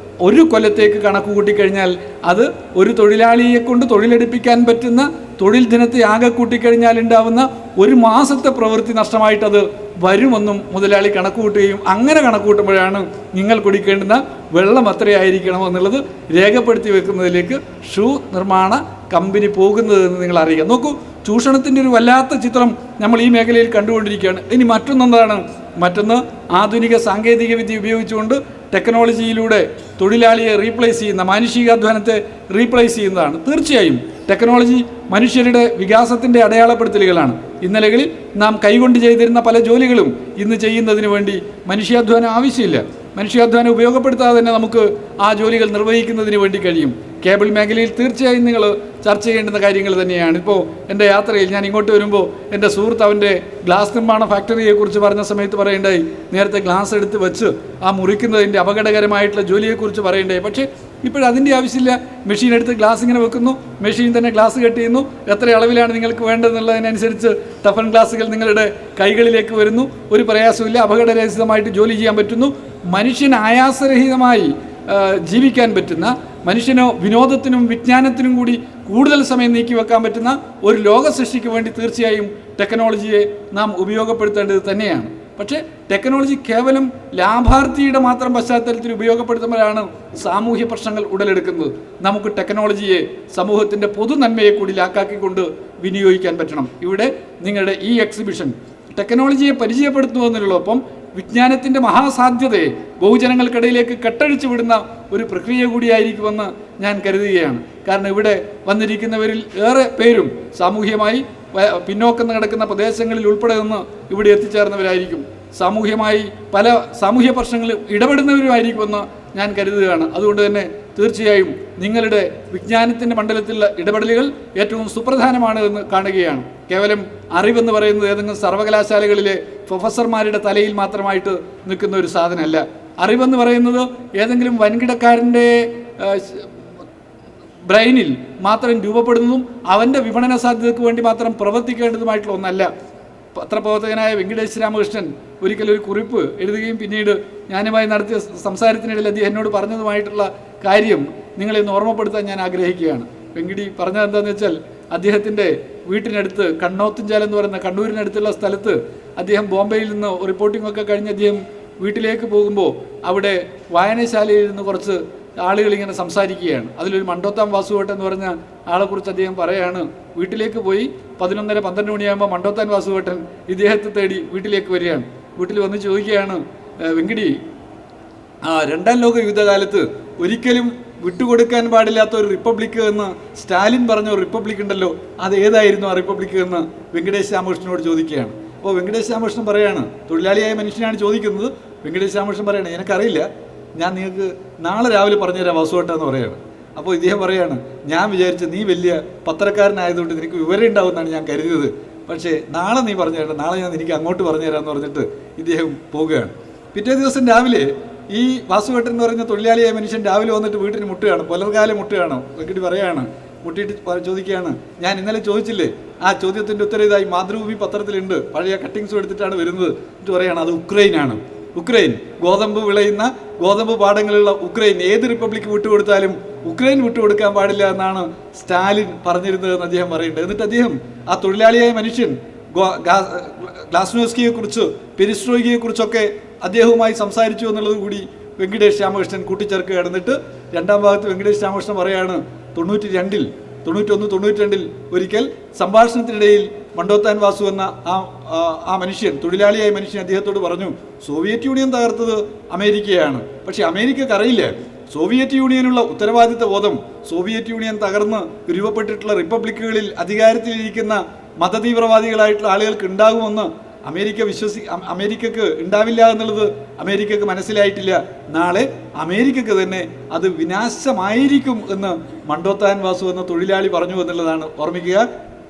ഒരു കൊല്ലത്തേക്ക് കണക്ക് കൂട്ടിക്കഴിഞ്ഞാൽ അത് ഒരു തൊഴിലാളിയെ കൊണ്ട് തൊഴിലെടുപ്പിക്കാൻ പറ്റുന്ന തൊഴിൽ ദിനത്തെ ആകെ കൂട്ടിക്കഴിഞ്ഞാൽ ഉണ്ടാവുന്ന ഒരു മാസത്തെ പ്രവൃത്തി നഷ്ടമായിട്ടത് വരുമെന്നും മുതലാളി കണക്ക് കൂട്ടുകയും, അങ്ങനെ കണക്ക് കൂട്ടുമ്പോഴാണ് നിങ്ങൾ കുടിക്കേണ്ടുന്ന വെള്ളം എത്രയായിരിക്കണം എന്നുള്ളത് രേഖപ്പെടുത്തി വെക്കുന്നതിലേക്ക് ഷൂ നിർമ്മാണ കമ്പനി പോകുന്നതെന്ന് നിങ്ങൾ അറിയുക. നോക്കൂ, ചൂഷണത്തിൻ്റെ ഒരു വല്ലാത്ത ചിത്രം നമ്മൾ ഈ മേഖലയിൽ കണ്ടുകൊണ്ടിരിക്കുകയാണ്. ഇനി മറ്റൊന്ന് ആധുനിക സാങ്കേതിക വിദ്യ ഉപയോഗിച്ചുകൊണ്ട് ടെക്നോളജിയിലൂടെ തൊഴിലാളിയെ റീപ്ലേസ് ചെയ്യുന്ന, മാനുഷികാധ്വാനത്തെ റീപ്ലേസ് ചെയ്യുന്നതാണ്. തീർച്ചയായും ടെക്നോളജി മനുഷ്യരുടെ വികാസത്തിൻ്റെ അടയാളപ്പെടുത്തലുകളാണ്. ഇന്നലകളിൽ നാം കൈകൊണ്ട് ചെയ്തിരുന്ന പല ജോലികളും ഇന്ന് ചെയ്യുന്നതിന് വേണ്ടി മനുഷ്യാധ്വാനം ആവശ്യമില്ല. മനുഷ്യാധ്വാനം ഉപയോഗപ്പെടുത്താതെ തന്നെ നമുക്ക് ആ ജോലികൾ നിർവഹിക്കുന്നതിന് വേണ്ടി കഴിയും. കേബിൾ മേഖലയിൽ തീർച്ചയായും നിങ്ങൾ ചർച്ച ചെയ്യേണ്ടുന്ന കാര്യങ്ങൾ തന്നെയാണ്. ഇപ്പോൾ എൻ്റെ യാത്രയിൽ ഞാൻ ഇങ്ങോട്ട് വരുമ്പോൾ എൻ്റെ സുഹൃത്ത് അവൻ്റെ ഗ്ലാസ് നിർമ്മാണ ഫാക്ടറിയെക്കുറിച്ച് പറഞ്ഞ സമയത്ത് പറയേണ്ടായി, നേരത്തെ ഗ്ലാസ് എടുത്ത് വെച്ച് ആ മുറിക്കുന്നതിൻ്റെ അപകടകരമായിട്ടുള്ള ജോലിയെക്കുറിച്ച് പറയേണ്ടായി. പക്ഷേ ഇപ്പോഴതിൻ്റെ ആവശ്യമില്ല. മെഷീൻ എടുത്ത് ഗ്ലാസ് ഇങ്ങനെ വെക്കുന്നു, മെഷീൻ തന്നെ ഗ്ലാസ് കട്ട് ചെയ്യുന്നു. എത്ര അളവിലാണ് നിങ്ങൾക്ക് വേണ്ടതെന്നുള്ളതിനനുസരിച്ച് ടഫൻ ഗ്ലാസുകൾ നിങ്ങളുടെ കൈകളിലേക്ക് വരുന്നു. ഒരു പ്രയാസമില്ല, അപകടരഹിതമായിട്ട് ജോലി ചെയ്യാൻ പറ്റുന്നു. മനുഷ്യന് ആയാസരഹിതമായി ജീവിക്കാൻ പറ്റുന്ന, മനുഷ്യനോ വിനോദത്തിനും വിജ്ഞാനത്തിനും കൂടി കൂടുതൽ സമയം നീക്കി വെക്കാൻ പറ്റുന്ന ഒരു ലോക സൃഷ്ടിക്ക് വേണ്ടി തീർച്ചയായും ടെക്നോളജിയെ നാം ഉപയോഗപ്പെടുത്തേണ്ടത് തന്നെയാണ്. പക്ഷേ ടെക്നോളജി കേവലം ലാഭാർത്ഥിയുടെ മാത്രം പശ്ചാത്തലത്തിൽ ഉപയോഗപ്പെടുത്തുമ്പോഴാണ് സാമൂഹ്യ പ്രശ്നങ്ങൾ ഉടലെടുക്കുന്നത്. നമുക്ക് ടെക്നോളജിയെ സമൂഹത്തിൻ്റെ പൊതു നന്മയെ കൂടി ലാക്കാക്കിക്കൊണ്ട് വിനിയോഗിക്കാൻ പറ്റണം. ഇവിടെ നിങ്ങളുടെ ഈ എക്സിബിഷൻ ടെക്നോളജിയെ പരിചയപ്പെടുത്തുന്നതിനോടൊപ്പം വിജ്ഞാനത്തിൻ്റെ മഹാസാധ്യതയെ ബഹുജനങ്ങൾക്കിടയിലേക്ക് കെട്ടഴിച്ചു വിടുന്ന ഒരു പ്രക്രിയ കൂടിയായിരിക്കുമെന്ന് ഞാൻ കരുതുകയാണ്. കാരണം ഇവിടെ വന്നിരിക്കുന്നവരിൽ ഏറെ പേരും സാമൂഹ്യമായി പിന്നോക്കം കിടക്കുന്ന പ്രദേശങ്ങളിൽ ഉൾപ്പെടെ നിന്ന് ഇവിടെ എത്തിച്ചേർന്നവരായിരിക്കും. സാമൂഹ്യമായി പല സാമൂഹ്യ പ്രശ്നങ്ങളിൽ ഇടപെടുന്നവരുമായിരിക്കുമെന്ന് ഞാൻ കരുതുകയാണ്. അതുകൊണ്ട് തന്നെ തീർച്ചയായും നിങ്ങളുടെ വിജ്ഞാനത്തിൻ്റെ മണ്ഡലത്തിലുള്ള ഇടപെടലുകൾ ഏറ്റവും സുപ്രധാനമാണ് എന്ന് കാണുകയാണ്. കേവലം അറിവെന്ന് പറയുന്നത് ഏതെങ്കിലും സർവകലാശാലകളിലെ പ്രൊഫസർമാരുടെ തലയിൽ മാത്രമായിട്ട് നിൽക്കുന്ന ഒരു സാധനമല്ല. അറിവെന്ന് പറയുന്നത് ഏതെങ്കിലും വൻകിടക്കാരൻ്റെ ബ്രെയിനിൽ മാത്രം രൂപപ്പെടുന്നതും അവൻ്റെ വിപണന സാധ്യതയ്ക്ക് വേണ്ടി മാത്രം പ്രവർത്തിക്കേണ്ടതുമായിട്ടുള്ള ഒന്നല്ല. പത്രപ്രവർത്തകനായ വെങ്കടേശ് രാമകൃഷ്ണൻ ഒരിക്കലൊരു കുറിപ്പ് എഴുതുകയും പിന്നീട് ഞാനുമായി നടത്തിയ സംസാരത്തിനിടയിൽ അദ്ദേഹം എന്നോട് പറഞ്ഞതുമായിട്ടുള്ള കാര്യം നിങ്ങളെ ഒന്ന് ഓർമ്മപ്പെടുത്താൻ ഞാൻ ആഗ്രഹിക്കുകയാണ്. വെങ്കിടി പറഞ്ഞത് എന്താണെന്ന് വെച്ചാൽ, അദ്ദേഹത്തിൻ്റെ വീട്ടിനടുത്ത് കണ്ണോത്തുംചാൽ എന്ന് പറയുന്ന കണ്ണൂരിനടുത്തുള്ള സ്ഥലത്ത് അദ്ദേഹം ബോംബെയിൽ നിന്ന് റിപ്പോർട്ടിംഗ് ഒക്കെ കഴിഞ്ഞ് അദ്ദേഹം വീട്ടിലേക്ക് പോകുമ്പോൾ അവിടെ വായനശാലയിൽ നിന്ന് കുറച്ച് ആളുകൾ ഇങ്ങനെ സംസാരിക്കുകയാണ്. അതിലൊരു മണ്ടോത്താം വാസുവേട്ടൻ എന്ന് പറഞ്ഞ ആളെക്കുറിച്ച് അദ്ദേഹം പറയുകയാണ്, വീട്ടിലേക്ക് പോയി 11:30-12 മണിയാകുമ്പോൾ മണ്ടോത്താൻ വാസുവേട്ടൻ ഇദ്ദേഹത്തെ തേടി വീട്ടിലേക്ക് വരികയാണ്. വീട്ടിൽ വന്ന് ചോദിക്കുകയാണ്, വെങ്കിടി, രണ്ടാം ലോക യുദ്ധകാലത്ത് ഒരിക്കലും വിട്ടുകൊടുക്കാൻ പാടില്ലാത്ത ഒരു റിപ്പബ്ലിക്ക് എന്ന് സ്റ്റാലിൻ പറഞ്ഞ ഒരു റിപ്പബ്ലിക് ഉണ്ടല്ലോ, അത് ഏതായിരുന്നു ആ റിപ്പബ്ലിക്ക് എന്ന് വെങ്കടേശ് രാമകൃഷ്ണനോട് ചോദിക്കുകയാണ്. അപ്പോൾ വെങ്കടേശ് രാമകൃഷ്ണൻ പറയാണ്, തൊഴിലാളിയായ മനുഷ്യനാണ് ചോദിക്കുന്നത്. വെങ്കടേശ് രാമകൃഷ്ണൻ പറയാണ്, എനിക്കറിയില്ല, ഞാൻ നിങ്ങൾക്ക് നാളെ രാവിലെ പറഞ്ഞുതരാം വാസുവേട്ടാന്ന് പറയാണ്. അപ്പോൾ ഇദ്ദേഹം പറയാണ്, ഞാൻ വിചാരിച്ച് നീ വലിയ പത്രക്കാരനായതുകൊണ്ട് നിനക്ക് വിവരം ഉണ്ടാവുമെന്നാണ് ഞാൻ കരുതിയത്, പക്ഷേ നാളെ നീ പറഞ്ഞു തരാം, നാളെ ഞാൻ എനിക്ക് അങ്ങോട്ട് പറഞ്ഞു തരാമെന്ന് പറഞ്ഞിട്ട് ഇദ്ദേഹം പോവുകയാണ്. പിറ്റേ ദിവസം രാവിലെ ഈ വാസുവേട്ടൻ എന്ന് പറയുന്ന തൊഴിലാളിയായ മനുഷ്യൻ രാവിലെ വന്നിട്ട് വീട്ടിന് മുട്ടുകയാണ്, പുലർകാലം മുട്ടുകയാണ്. വെങ്കിടി പറയാണ്, മുട്ടിയിട്ട് ചോദിക്കുകയാണ്, ഞാൻ ഇന്നലെ ചോദിച്ചില്ലേ, ആ ചോദ്യത്തിൻ്റെ ഉത്തരം ഇതായി മാതൃഭൂമി പത്രത്തിലുണ്ട്, പഴയ കട്ടിങ്സും എടുത്തിട്ടാണ് വരുന്നത് എന്നിട്ട് പറയുകയാണ്, അത് ഉക്രൈനാണ്. ഉക്രൈൻ ഗോതമ്പ് വിളയുന്ന ഗോതമ്പ് പാടങ്ങളുള്ള ഉക്രൈൻ ഏത് റിപ്പബ്ലിക്ക് വിട്ടുകൊടുത്താലും ഉക്രൈൻ വിട്ടുകൊടുക്കാൻ പാടില്ല എന്നാണ് സ്റ്റാലിൻ പറഞ്ഞിരുന്നതെന്ന് അദ്ദേഹം പറയുന്നുണ്ട്. എന്നിട്ട് അദ്ദേഹം ആ തൊഴിലാളിയായ മനുഷ്യൻ ഗ്ലാസ്നോസ്കിയെക്കുറിച്ച് പെരിസ്ട്രോയികയെക്കുറിച്ചൊക്കെ അദ്ദേഹവുമായി സംസാരിച്ചു എന്നുള്ളത് കൂടി വെങ്കടേഷ് രാമകൃഷ്ണൻ കൂട്ടിച്ചേർക്കുകയാണ്. എന്നിട്ട് രണ്ടാം ഭാഗത്ത് വെങ്കടേഷ് രാമകൃഷ്ണൻ പറയാണ്, 91-92 ഒരിക്കൽ സംഭാഷണത്തിനിടയിൽ മണ്ടോത്താൻ വാസു എന്ന ആ മനുഷ്യൻ, തൊഴിലാളിയായ മനുഷ്യൻ അദ്ദേഹത്തോട് പറഞ്ഞു, സോവിയറ്റ് യൂണിയൻ തകർത്തത് അമേരിക്കയാണ്, പക്ഷേ അമേരിക്കക്ക് അറിയില്ല സോവിയറ്റ് യൂണിയനുള്ള ഉത്തരവാദിത്ത ബോധം സോവിയറ്റ് യൂണിയൻ തകർന്ന് രൂപപ്പെട്ടിട്ടുള്ള റിപ്പബ്ലിക്കുകളിൽ അധികാരത്തിലിരിക്കുന്ന മതതീവ്രവാദികളായിട്ടുള്ള ആളുകൾക്ക് ഉണ്ടാകുമെന്ന് അമേരിക്കക്ക് ഉണ്ടാവില്ല എന്നുള്ളത് അമേരിക്കക്ക് മനസ്സിലായിട്ടില്ല. നാളെ അമേരിക്കക്ക് തന്നെ അത് വിനാശമായിരിക്കും എന്ന് മണ്ടോത്താൻ വാസു എന്ന തൊഴിലാളി പറഞ്ഞു എന്നുള്ളതാണ് ഓർമ്മിക്കുക.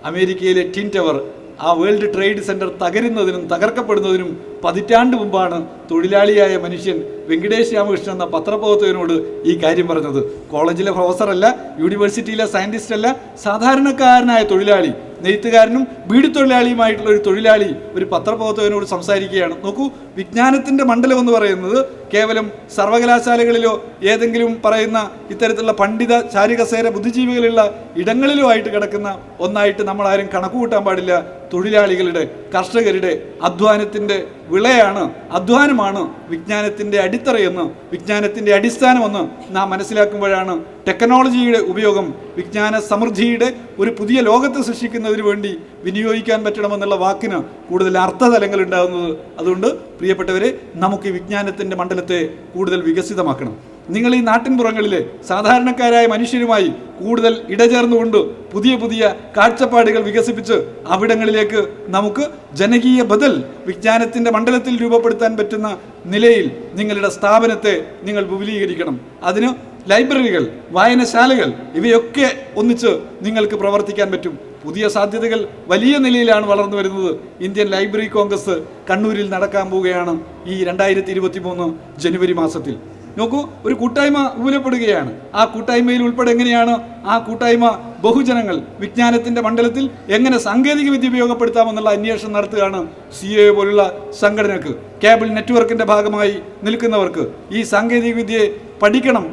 അമേരിക്കയിലെ ടിൻ ടവർ, ആ വേൾഡ് ട്രേഡ് സെൻറ്റർ തകരുന്നതിനും തകർക്കപ്പെടുന്നതിനും പതിറ്റാണ്ട് മുമ്പാണ് തൊഴിലാളിയായ മനുഷ്യൻ വെങ്കടേഷ് രാമകൃഷ്ണൻ എന്ന പത്രപ്രവർത്തകനോട് ഈ കാര്യം പറഞ്ഞത്. കോളേജിലെ പ്രൊഫസറല്ല, യൂണിവേഴ്സിറ്റിയിലെ സയൻറ്റിസ്റ്റ് അല്ല, സാധാരണക്കാരനായ തൊഴിലാളി, നെയ്ത്തുകാരനും ബീഡി തൊഴിലാളിയുമായിട്ടുള്ള ഒരു തൊഴിലാളി ഒരു പത്രപ്രവർത്തകനോട് സംസാരിക്കുകയാണ്. നോക്കൂ, വിജ്ഞാനത്തിൻ്റെ മണ്ഡലം എന്ന് പറയുന്നത് കേവലം സർവകലാശാലകളിലോ ഏതെങ്കിലും പറയുന്ന ഇത്തരത്തിലുള്ള പണ്ഡിത ചാരികസേര ബുദ്ധിജീവികളുള്ള ഇടങ്ങളിലോ ആയിട്ട് കിടക്കുന്ന ഒന്നായിട്ട് നമ്മളാരും കണക്കുകൂട്ടാൻ പാടില്ല. തൊഴിലാളികളുടെ, കർഷകരുടെ അധ്വാനത്തിൻ്റെ വിളയാണ്, അധ്വാനമാണ് വിജ്ഞാനത്തിൻ്റെ അടിത്തറയെന്ന്, വിജ്ഞാനത്തിൻ്റെ അടിസ്ഥാനമെന്ന് നാം മനസ്സിലാക്കുമ്പോഴാണ് ടെക്നോളജിയുടെ ഉപയോഗം വിജ്ഞാന സമൃദ്ധിയുടെ ഒരു പുതിയ ലോകത്തെ സൃഷ്ടിക്കുന്നതിന് വേണ്ടി വിനിയോഗിക്കാൻ പറ്റണമെന്നുള്ള വാക്കിന് കൂടുതൽ അർത്ഥതലങ്ങൾ ഉണ്ടാകുന്നത്. അതുകൊണ്ട് പ്രിയപ്പെട്ടവരെ, നമുക്ക് ഈ വിജ്ഞാനത്തിൻ്റെ മണ്ഡലത്തെ കൂടുതൽ വികസിതമാക്കണം. നിങ്ങൾ ഈ നാട്ടിൻപുറങ്ങളിലെ സാധാരണക്കാരായ മനുഷ്യരുമായി കൂടുതൽ ഇടചേർന്നുകൊണ്ട് പുതിയ പുതിയ കാഴ്ചപ്പാടുകൾ വികസിപ്പിച്ച് അവിടങ്ങളിലേക്ക് നമുക്ക് ജനകീയ ബദൽ വിജ്ഞാനത്തിൻ്റെ മണ്ഡലത്തിൽ രൂപപ്പെടുത്താൻ പറ്റുന്ന നിലയിൽ നിങ്ങളുടെ സ്ഥാപനത്തെ നിങ്ങൾ വിപുലീകരിക്കണം. അതിന് ലൈബ്രറികൾ, വായനശാലകൾ ഇവയൊക്കെ ഒന്നിച്ച് നിങ്ങൾക്ക് പ്രവർത്തിക്കാൻ പറ്റും. പുതിയ സാധ്യതകൾ വലിയ നിലയിലാണ് വളർന്നു വരുന്നത്. ഇന്ത്യൻ ലൈബ്രറി കോൺഗ്രസ് കണ്ണൂരിൽ നടക്കാൻ പോവുകയാണ് ഈ 2023 ജനുവരി മാസത്തിൽ. നോക്കൂ, ഒരു കൂട്ടായ്മ വിപുലപ്പെടുകയാണ്. ആ കൂട്ടായ്മയിൽ ഉൾപ്പെടെ എങ്ങനെയാണ് ആ കൂട്ടായ്മ ബഹുജനങ്ങൾ വിജ്ഞാനത്തിൻ്റെ മണ്ഡലത്തിൽ എങ്ങനെ സാങ്കേതിക വിദ്യ ഉപയോഗപ്പെടുത്താമെന്നുള്ള അന്വേഷണം നടത്തുകയാണ് CA പോലുള്ള സംഘടനക്ക്. കേബിൾ നെറ്റ്വർക്കിൻ്റെ ഭാഗമായി നിൽക്കുന്നവർക്ക് ഈ സാങ്കേതിക വിദ്യയെ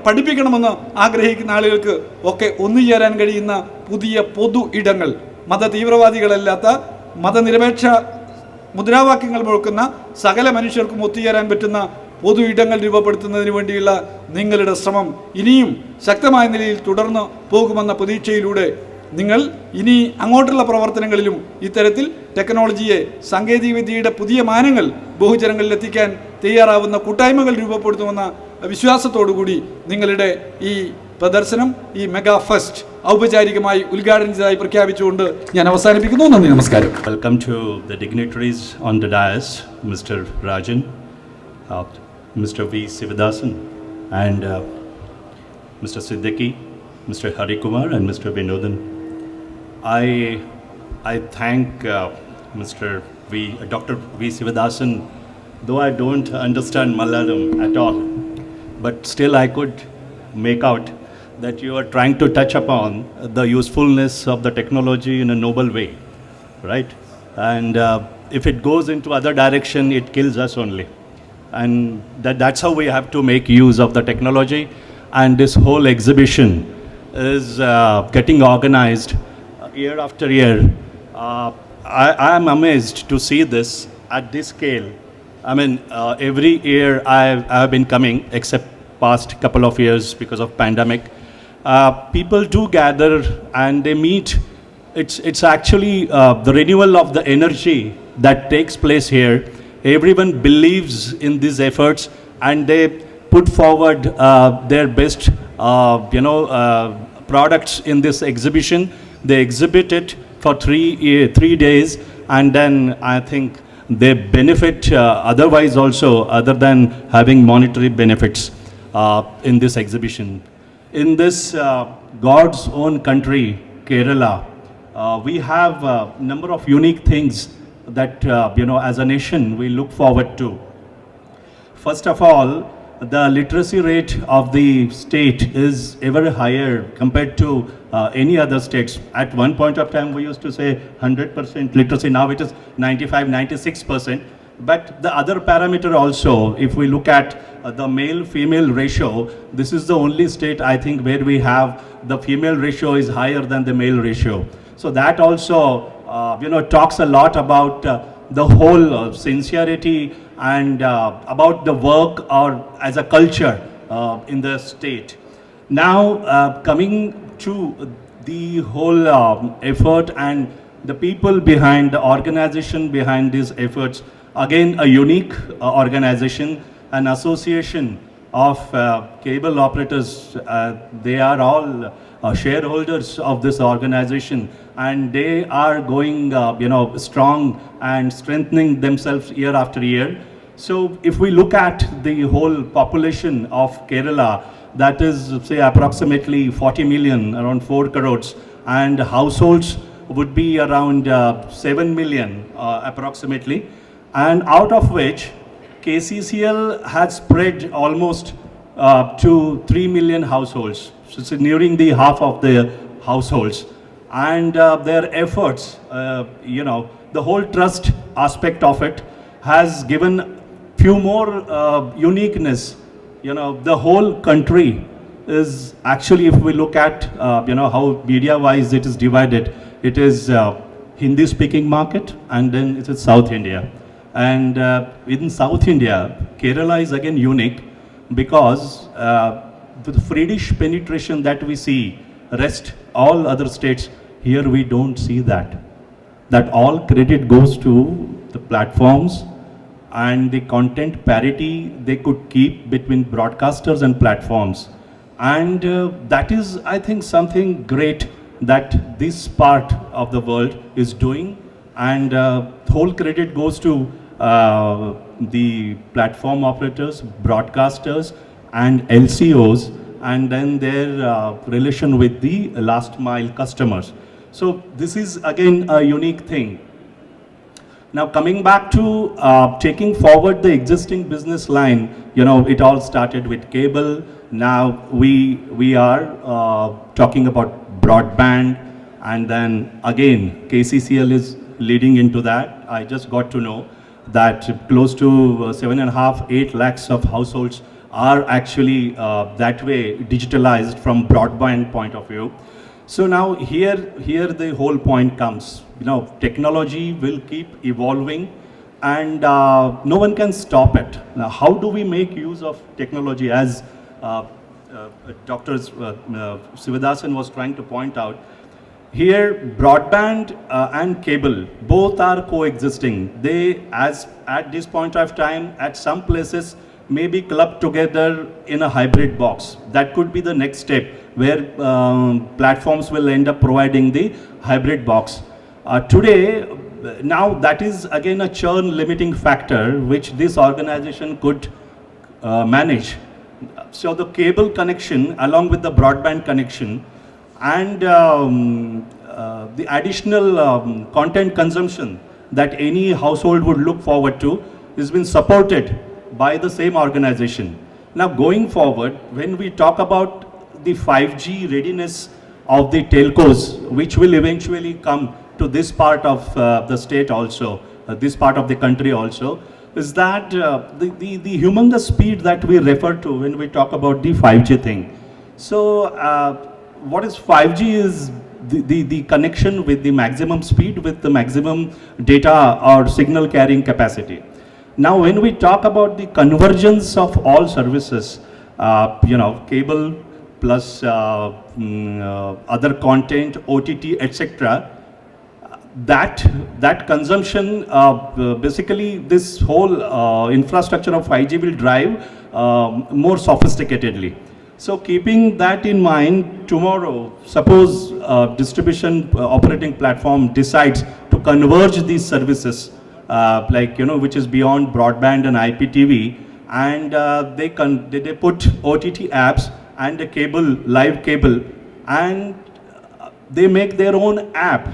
പഠിപ്പിക്കണമെന്ന് ആഗ്രഹിക്കുന്ന ആളുകൾക്ക് ഒക്കെ ഒന്നുചേരാൻ കഴിയുന്ന പുതിയ പൊതു ഇടങ്ങൾ, മത തീവ്രവാദികളല്ലാത്ത, മതനിരപേക്ഷ മുദ്രാവാക്യങ്ങൾ മുഴക്കുന്ന സകല മനുഷ്യർക്കും ഒത്തുചേരാൻ പറ്റുന്ന പൊതു ഇടങ്ങൾ രൂപപ്പെടുത്തുന്നതിന് വേണ്ടിയുള്ള നിങ്ങളുടെ ശ്രമം ഇനിയും ശക്തമായ നിലയിൽ തുടർന്ന് പോകുമെന്ന പ്രതീക്ഷയിലൂടെ നിങ്ങൾ ഇനി അങ്ങോട്ടുള്ള പ്രവർത്തനങ്ങളിലും ഇത്തരത്തിൽ ടെക്നോളജിയെ, സാങ്കേതികവിദ്യയുടെ പുതിയ മാനങ്ങൾ ബഹുജനങ്ങളിൽ എത്തിക്കാൻ തയ്യാറാവുന്ന കൂട്ടായ്മകൾ രൂപപ്പെടുത്തുമെന്ന വിശ്വാസത്തോടുകൂടി നിങ്ങളുടെ ഈ പ്രദർശനം, ഈ മെഗാ ഫെസ്റ്റ് ഔപചാരികമായി ഉദ്ഘാടനം ചെയ്തതായി പ്രഖ്യാപിച്ചുകൊണ്ട് ഞാൻ അവസാനിപ്പിക്കുന്നു. നന്ദി, നമസ്കാരം. Welcome to the dignitaries on the dais, Mr. Rajan, Mr. V. Sivadasan, and Mr. Siddiqui, Mr. Harikumar, and Mr. Vinodan. I thank Dr. V. Sivadasan, though I don't understand Malayalam at all, but still I could make out that you are trying to touch upon the usefulness of the technology in a noble way, right? And if it goes into other direction, it kills us only. And that's how we have to make use of the technology. And this whole exhibition is getting organized year after year. I am amazed to see this at this scale. I mean, every year I've been coming, except past couple of years because of pandemic. People do gather and they meet. It's actually the renewal of the energy that takes place here. Everyone believes in these efforts and they put forward their best products in this exhibition. They exhibit it for 3 days, and then I think they benefit otherwise also, other than having monetary benefits in this exhibition. In this God's own country, Kerala, we have a number of unique things that as a nation we look forward to. First of all, the literacy rate of the state is ever higher compared to any other states. At one point of time we used to say 100% literacy, now it is 95-96%. But the other parameter also, if we look at the male-female ratio, this is the only state I think where we have the female ratio is higher than the male ratio. So that also talks a lot about the whole sincerity and about the work or as a culture in the state. Now coming to the whole effort and the people behind, the organization behind these efforts, again a unique organization, an association of cable operators. They are all shareholders of this organization, and they are going strong and strengthening themselves year after year. So if we look at the whole population of Kerala, that is say approximately 40 million, around 4 crores, and households would be around 7 million approximately, and out of which KCCL has spread almost to 3 million households. So it's nearing the half of the households, and their efforts, the whole trust aspect of it has given few more uniqueness. The whole country is actually, if we look at how media wise it is divided, it is Hindi speaking market, and then it is South India. And in South India, Kerala is again unique because the Swedish penetration that we see, rest all other states, here we don't see that. That all credit goes to the platforms and the content parity they could keep between broadcasters and platforms. And that is, I think, something great that this part of the world is doing, and whole credit goes to the platform operators, broadcasters, and LCOs, and then their relation with the last mile customers. So this is again a unique thing. Now coming back to taking forward the existing business line, it all started with cable. Now we are talking about broadband, and then again KCCL is leading into that. I just got to know that close to 7.5-8 lakhs of households are actually that way digitalized from broadband point of view. So now here the whole point comes. Technology will keep evolving, and no one can stop it. Now, how do we make use of technology? As Dr. Sivadathan was trying to point out, here broadband and cable both are coexisting. They, as at this point of time, at some places may be clubbed together in a hybrid box. That could be the next step, where platforms will end up providing the hybrid box. Today, now that is again a churn limiting factor which this organization could manage. So the cable connection along with the broadband connection and the additional content consumption that any household would look forward to has been supported by the same organization. Now going forward, when we talk about the 5G readiness of the telcos, which will eventually come to this part of the state also, this part of the country also, is that the humongous speed that we refer to when we talk about the 5G thing. So what is 5G is the connection with the maximum speed, with the maximum data or signal carrying capacity. Now when we talk about the convergence of all services, cable plus other content, OTT, etc., that consumption, basically this whole infrastructure of 5G will drive more sophisticatedly. So keeping that in mind, tomorrow, suppose distribution operating platform decides to converge these services, which is beyond broadband and IPTV, and they put OTT apps and a cable, live cable, and they make their own app.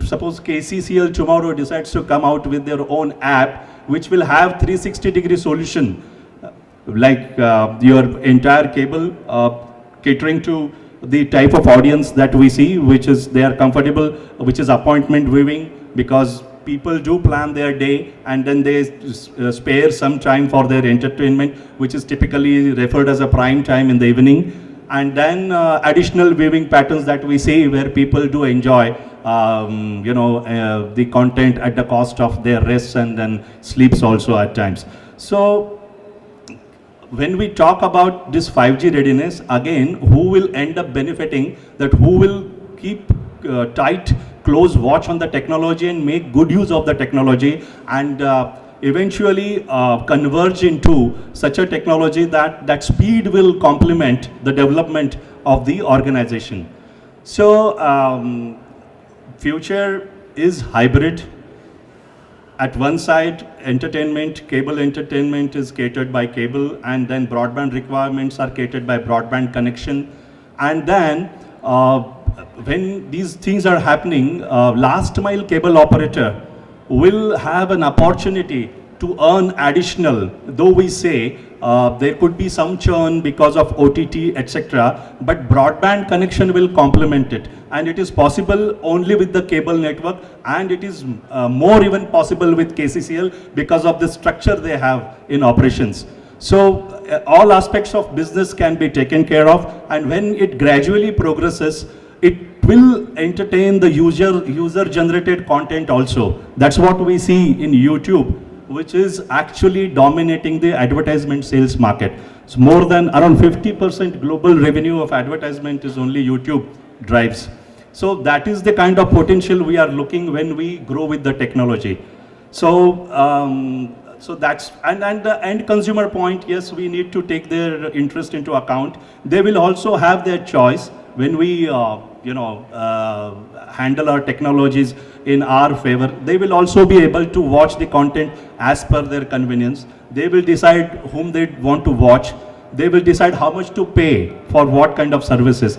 Suppose KCCL tomorrow decides to come out with their own app, which will have 360-degree solution, your entire cable catering to the type of audience that we see, which is they are comfortable, which is appointment viewing, because people do plan their day and then they spare some time for their entertainment, which is typically referred as a prime time in the evening. And then additional viewing patterns that we see where people do enjoy, the content at the cost of their rest and then sleeps also at times. So when we talk about this 5G readiness, again, who will end up benefiting, that who will keep tight, close watch on the technology and make good use of the technology and eventually converge into such a technology that speed will complement the development of the organization. So future is hybrid. At one side, entertainment, cable entertainment is catered by cable, and then broadband requirements are catered by broadband connection. And then when these things are happening, last mile cable operator will have an opportunity to earn additional, though we say there could be some churn because of OTT, etc., but broadband connection will complement it. And it is possible only with the cable network, and it is more even possible with KCCL because of the structure they have in operations. So all aspects of business can be taken care of, and when it gradually progresses, it will entertain the user-generated content also. That's what we see in YouTube, which is actually dominating the advertisement sales market. So more than around 50% global revenue of advertisement is only YouTube drives. So that is the kind of potential we are looking when we grow with the technology. So so that's, and the end consumer point, yes, we need to take their interest into account. They will also have their choice when we handle our technologies in our favor. They will also be able to watch the content as per their convenience. They will decide whom they want to watch. They will decide how much to pay for what kind of services.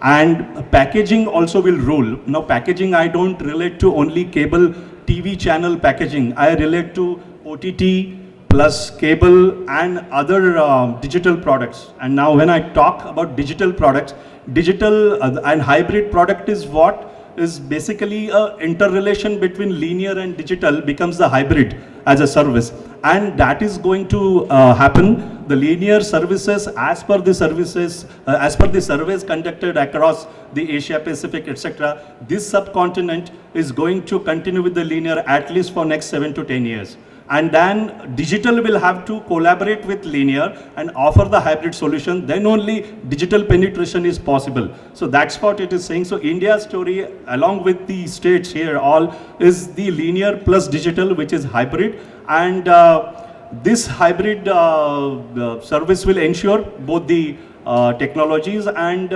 And packaging also will rule. Now packaging, I don't relate to only cable TV channel packaging. I relate to OTT plus cable and other digital products. And now when I talk about digital products, digital and hybrid product is what is basically a interrelation between linear and digital becomes the hybrid as a service. And that is going to happen. The linear services, as per the surveys conducted across the Asia Pacific, etc., this subcontinent is going to continue with the linear at least for next 7 to 10 years. and then digital will have to collaborate with linear and offer the hybrid solution. Then only digital penetration is possible. So that's what it is saying. So India's story, along with the states here, all is the linear plus digital, which is hybrid. And this hybrid service will ensure both the technologies, and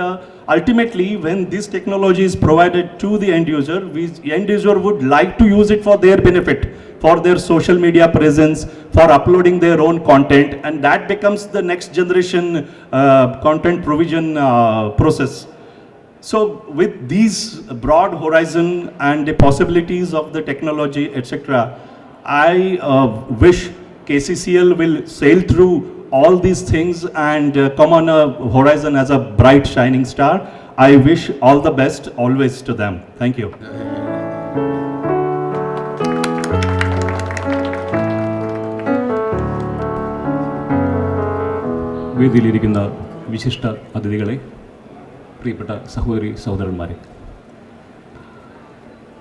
ultimately when this technology is provided to the end user would like to use it for their benefit, for their social media presence, for uploading their own content, and that becomes the next generation content provision process. So with these broad horizon and the possibilities of the technology, etc., I wish KCCL will sail through all these things and come on a horizon as a bright shining star. I wish all the best always to them. Thank you. വേദിയിലിരിക്കുന്ന വിശിഷ്ട അതിഥികളെ, പ്രിയപ്പെട്ട സഹോദരി സഹോദരന്മാരെ,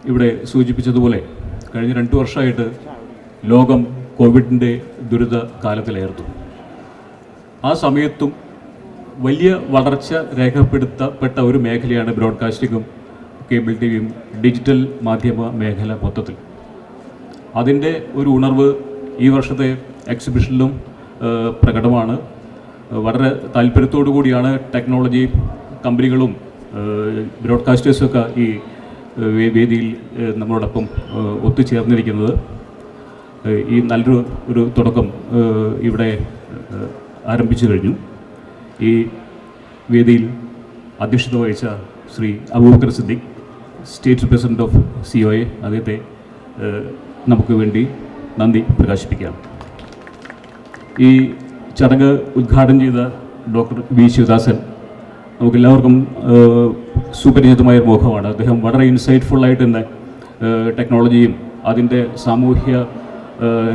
ഇവിടെ സൂചിപ്പിച്ചതുപോലെ കഴിഞ്ഞ 2 വർഷമായിട്ട് ലോകം കോവിഡിൻ്റെ ദുരിത കാലത്തിലായിരുന്നു. ആ സമയത്തും വലിയ വളർച്ച രേഖപ്പെടുത്തപ്പെട്ട ഒരു മേഖലയാണ് ബ്രോഡ്കാസ്റ്റിങ്ങും കേബിൾ ടി വിയും ഡിജിറ്റൽ മാധ്യമ മേഖല മൊത്തത്തിൽ. അതിൻ്റെ ഒരു ഉണർവ് ഈ വർഷത്തെ എക്സിബിഷനിലും പ്രകടമാണ്. വളരെ താല്പര്യത്തോടു കൂടിയാണ് ടെക്നോളജി കമ്പനികളും ബ്രോഡ്കാസ്റ്റേഴ്സൊക്കെ ഈ വേദിയിൽ നമ്മളോടൊപ്പം ഒത്തുചേർന്നിരിക്കുന്നത്. ഈ നല്ലൊരു തുടക്കം ഇവിടെ ആരംഭിച്ചു കഴിഞ്ഞു. ഈ വേദിയിൽ അധ്യക്ഷത വഹിച്ച Shri Abubakar Siddique, state president of COA, അദ്ദേഹത്തെ നമുക്ക് വേണ്ടി നന്ദി പ്രകാശിപ്പിക്കാം. ഈ ചടങ്ങ് ഉദ്ഘാടനം ചെയ്ത ഡോക്ടർ വി ശിവദാസൻ നമുക്കെല്ലാവർക്കും സുപരിചിതമായ മുഖമാണ്. അദ്ദേഹം വളരെ ഇൻസൈറ്റ്ഫുള്ളായിട്ട് തന്നെ ടെക്നോളജിയും അതിൻ്റെ സാമൂഹ്യ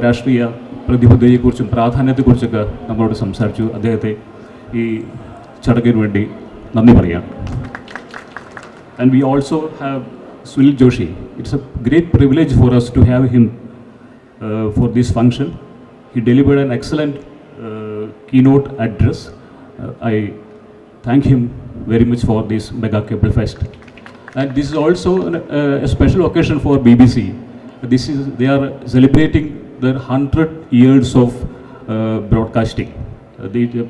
രാഷ്ട്രീയ പ്രതിബദ്ധതയെക്കുറിച്ചും പ്രാധാന്യത്തെക്കുറിച്ചൊക്കെ നമ്മളോട് സംസാരിച്ചു. അദ്ദേഹത്തെ ഈ ചടങ്ങിന് വേണ്ടി നന്ദി പറയാം. And we also have Sunil Joshi. It's a great privilege for us to have him for this function. He delivered an excellent keynote address. I thank him very much for this Mega Cable Fest. And this is also a special occasion for BBC. They are celebrating their 100 years of broadcasting. The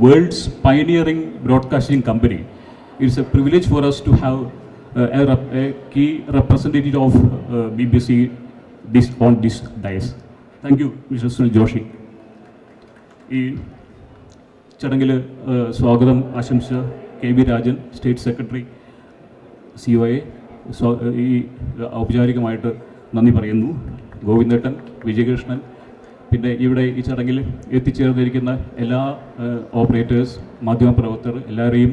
world's pioneering broadcasting company. It's a privilege for us to have a key representative of BBC on this dais. Thank you, Mr. Sunil Joshi. ഈ ചടങ്ങിൽ സ്വാഗതം ആശംസിച്ച KV Rajan, state secretary COA, ഈ ഔപചാരികമായിട്ട് നന്ദി പറയുന്നു. ഗോവിന്ദേട്ടൻ, വിജയകൃഷ്ണൻ, പിന്നെ ഇവിടെ ഈ ചടങ്ങിൽ എത്തിച്ചേർന്നിരിക്കുന്ന എല്ലാ ഓപ്പറേറ്റേഴ്സ്, മാധ്യമപ്രവർത്തകർ എല്ലാവരെയും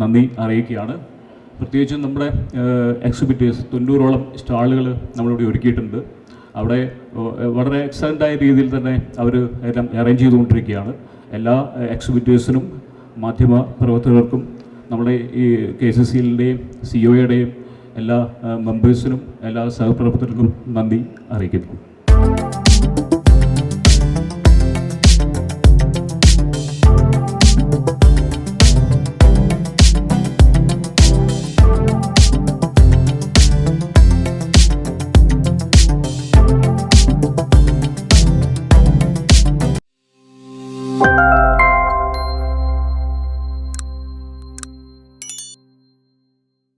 നന്ദി അറിയിക്കുകയാണ്. പ്രത്യേകിച്ചും നമ്മുടെ എക്സിബിറ്റേഴ്സ് 90ഓളം സ്റ്റാളുകൾ നമ്മളിവിടെ ഒരുക്കിയിട്ടുണ്ട്. അവിടെ വളരെ എക്സലൻ്റായ രീതിയിൽ തന്നെ അവർ എല്ലാം അറേഞ്ച് ചെയ്തുകൊണ്ടിരിക്കുകയാണ്. എല്ലാ എക്സിബിറ്റേഴ്സിനും മാധ്യമ പ്രവർത്തകർക്കും നമ്മുടെ ഈ KCCLൻ്റെയും COAയുടെയും എല്ലാ മെമ്പേഴ്സിനും എല്ലാ സഹപ്രവർത്തകർക്കും നന്ദി അറിയിക്കുന്നു.